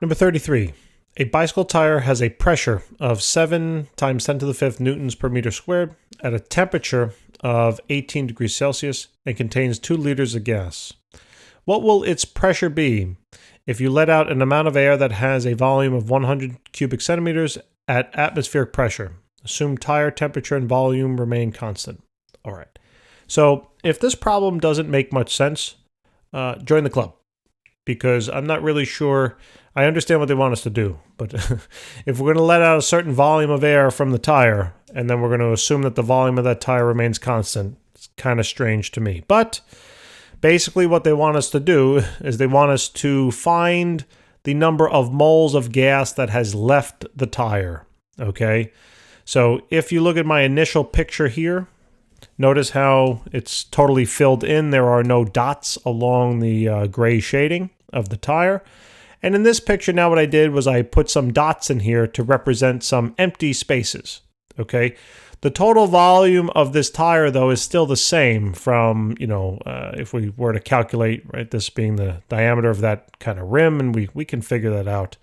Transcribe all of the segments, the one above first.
Number 33. A bicycle tire has a pressure of 7 times 10 to the 5th newtons per meter squared at a temperature of 18 degrees Celsius and contains 2 liters of gas. What will its pressure be if you let out an amount of air that has a volume of 100 cubic centimeters at atmospheric pressure? Assume tire temperature and volume remain constant. All right. So if this problem doesn't make much sense, join the club, because I'm not really sure. I understand what they want us to do, but if we're going to let out a certain volume of air from the tire, and then we're going to assume that the volume of that tire remains constant, it's kind of strange to me. But basically what they want us to do is they want us to find the number of moles of gas that has left the tire, okay? So if you look at my initial picture here, notice how it's totally filled in. There are no dots along the gray shading of the tire. And in this picture now what I did was I put some dots in here to represent some empty spaces, okay? The total volume of this tire, though, is still the same from, if we were to calculate, right, this being the diameter of that kind of rim, and we can figure that out.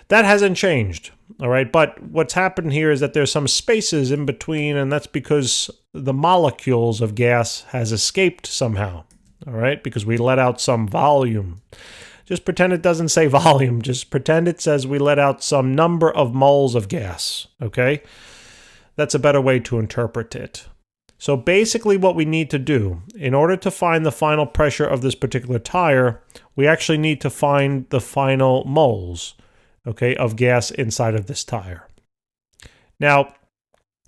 That hasn't changed, all right? But what's happened here is that there's some spaces in between, and that's because the molecules of gas has escaped somehow, all right? Because we let out some volume. Just pretend it doesn't say volume. Just pretend it says we let out some number of moles of gas, okay? That's a better way to interpret it. So basically what we need to do, in order to find the final pressure of this particular tire, we actually need to find the final moles, okay, of gas inside of this tire. Now,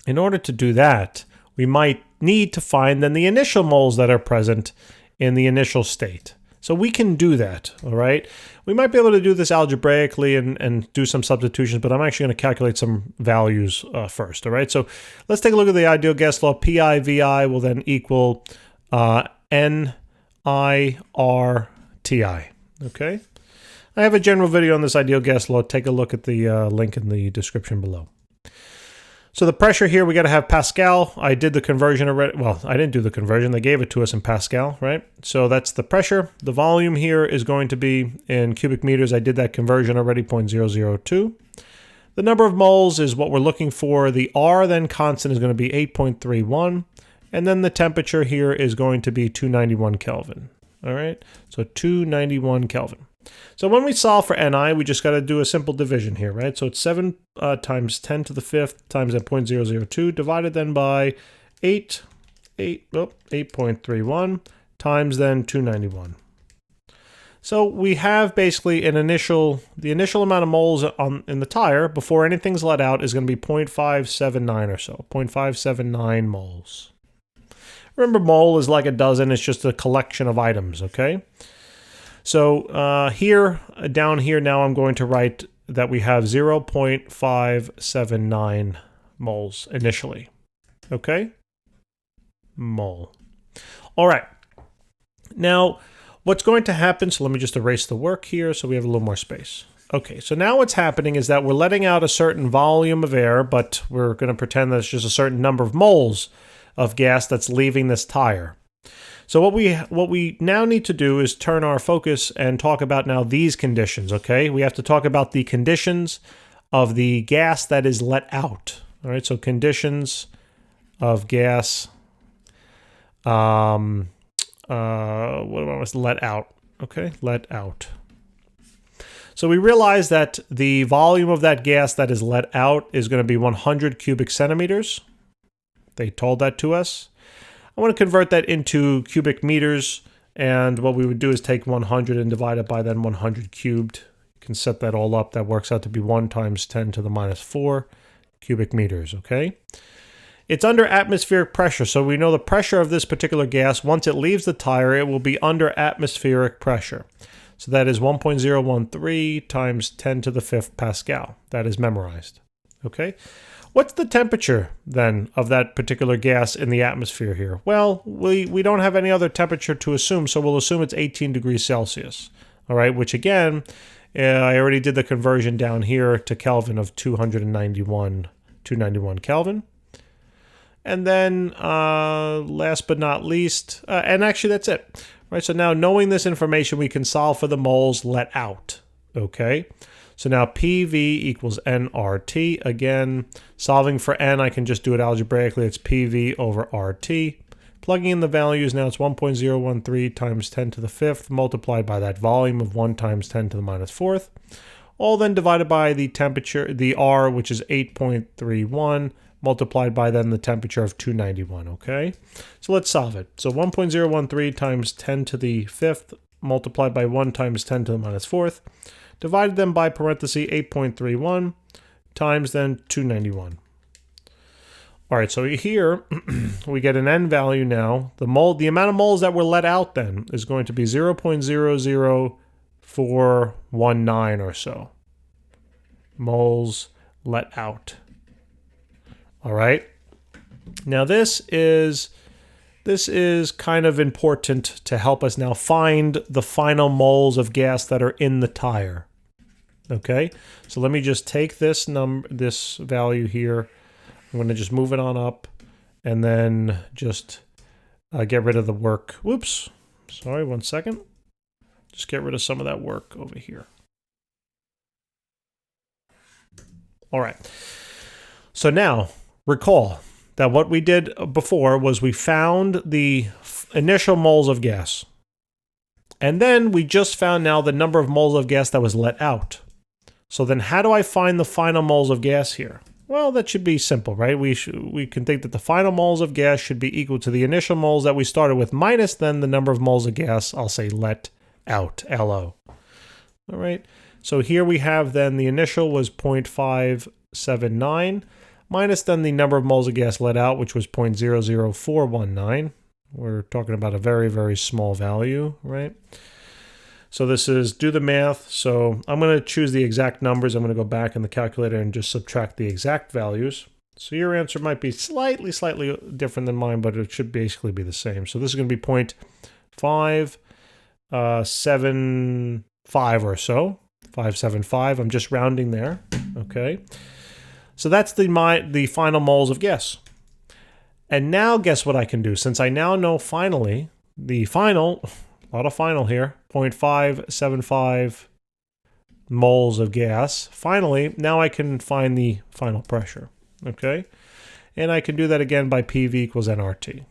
in order to do that, we might need to find then the initial moles that are present in the initial state. So we can do that, all right? We might be able to do this algebraically and do some substitutions, but I'm actually going to calculate some values first, all right? So let's take a look at the ideal gas law. PI VI will then equal NIRTI, okay? I have a general video on this ideal gas law. Take a look at the link in the description below. So the pressure here, we got to have Pascal. I did the conversion already. Well, I didn't do the conversion. They gave it to us in Pascal, right? So that's the pressure. The volume here is going to be in cubic meters. I did that conversion already, 0.002. The number of moles is what we're looking for. The R then constant is going to be 8.31. And then the temperature here is going to be 291 Kelvin. All right, so 291 Kelvin. So when we solve for Ni, we just got to do a simple division here, right? So it's 7 times 10 to the 5th times that 0.002 divided then by 8.31 times then 291. So we have basically the initial amount of moles in the tire before anything's let out is going to be 0.579 or so, 0.579 moles. Remember, mole is like a dozen. It's just a collection of items, okay? So down here now I'm going to write that we have 0.579 moles initially. Okay? Mole. All right. Now, what's going to happen, so let me just erase the work here so we have a little more space. Okay, so now what's happening is that we're letting out a certain volume of air, but we're going to pretend that it's just a certain number of moles of gas that's leaving this tire. So what we now need to do is turn our focus and talk about now these conditions, okay? We have to talk about the conditions of the gas that is let out. All right, so conditions of gas, what do I want to let out? Okay, let out. So we realize that the volume of that gas that is let out is going to be 100 cubic centimeters. They told that to us. I want to convert that into cubic meters, and what we would do is take 100 and divide it by then 100 cubed. You can set that all up. That works out to be 1 times 10 to the minus 4 cubic meters, okay? It's under atmospheric pressure, so we know the pressure of this particular gas, once it leaves the tire, it will be under atmospheric pressure. So that is 1.013 times 10 to the 5th Pascal. That is memorized, okay? What's the temperature, then, of that particular gas in the atmosphere here? Well, we don't have any other temperature to assume, so we'll assume it's 18 degrees Celsius. All right, which again, I already did the conversion down here to Kelvin of 291 Kelvin. And then, last but not least, and actually that's it. Right, so now knowing this information, we can solve for the moles let out. Okay. So now PV equals nRT. Again, solving for n, I can just do it algebraically. It's PV over RT. Plugging in the values, now it's 1.013 times 10 to the 5th multiplied by that volume of 1 times 10 to the minus 4th. All then divided by the temperature, the R, which is 8.31, multiplied by then the temperature of 291, okay? So let's solve it. So 1.013 times 10 to the 5th multiplied by 1 times 10 to the minus 4th. Divided them by parenthesis 8.31 times then 291. All right, so here we get an n value now. The amount of moles that were let out then is going to be 0.00419 or so. Moles let out. All right. Now this is kind of important to help us now find the final moles of gas that are in the tire. Okay, so let me just take this value here. I'm going to just move it on up and then just get rid of the work. Whoops, sorry, 1 second. Just get rid of some of that work over here. All right, so now recall that what we did before was we found the initial moles of gas. And then we just found now the number of moles of gas that was let out. So then how do I find the final moles of gas here? Well, that should be simple, right? We can think that the final moles of gas should be equal to the initial moles that we started with minus then the number of moles of gas, I'll say let out, LO. All right, so here we have then the initial was 0.579 minus then the number of moles of gas let out, which was 0.00419. We're talking about a very, very small value, right? So this is, do the math. So I'm going to choose the exact numbers. I'm going to go back in the calculator and just subtract the exact values. So your answer might be slightly different than mine, but it should basically be the same. So this is going to be 0.575 or so, 575. I'm just rounding there, okay? So that's the final moles of gas. And now guess what I can do? Since I now know finally the final, a lot of final here, 0.575 moles of gas. Finally, now I can find the final pressure, okay? And I can do that again by PV equals nRT.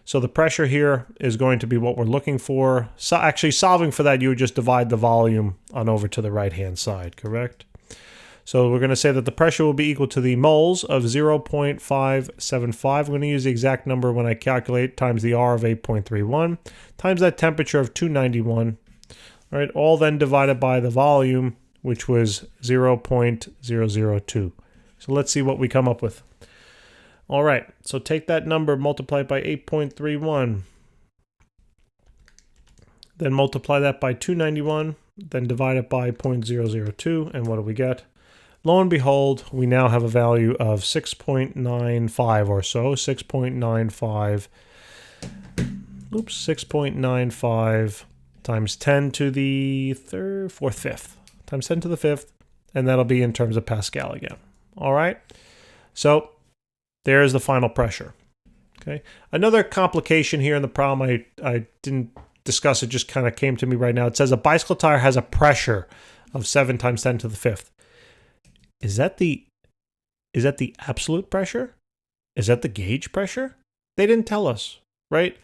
So the pressure here is going to be what we're looking for. So actually solving for that, you would just divide the volume on over to the right-hand side, correct? So we're going to say that the pressure will be equal to the moles of 0.575. I'm going to use the exact number when I calculate times the R of 8.31 times that temperature of 291. All right, all then divided by the volume, which was 0.002. So let's see what we come up with. All right, so take that number, multiply it by 8.31. Then multiply that by 291. Then divide it by 0.002. And what do we get? Lo and behold, we now have a value of 6.95 or so, 6.95 times 10 to the fifth, times 10 to the 5th, and that'll be in terms of Pascal again. All right, so there's the final pressure. Okay, another complication here in the problem, I didn't discuss it, just kind of came to me right now. It says a bicycle tire has a pressure of 7 times 10 to the 5th. Is that the absolute pressure? Is that the gauge pressure? They didn't tell us, right?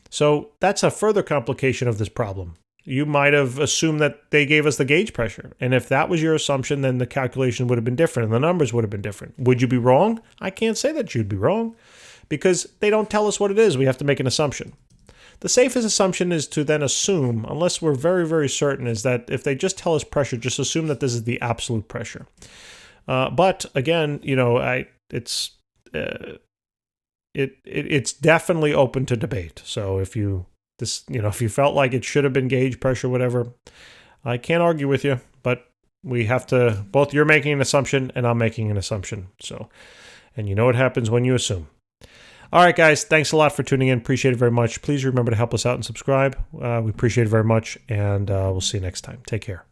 So that's a further complication of this problem. You might have assumed that they gave us the gauge pressure. And if that was your assumption, then the calculation would have been different and the numbers would have been different. Would you be wrong? I can't say that you'd be wrong because they don't tell us what it is. We have to make an assumption. The safest assumption is to then assume, unless we're very, very certain, is that if they just tell us pressure, just assume that this is the absolute pressure. But again, you know, it's definitely open to debate. So if you felt like it should have been gauge pressure, whatever, I can't argue with you. But we have to, both you're making an assumption and I'm making an assumption. So, and you know what happens when you assume. All right, guys, thanks a lot for tuning in. Appreciate it very much. Please remember to help us out and subscribe. We appreciate it very much, and we'll see you next time. Take care.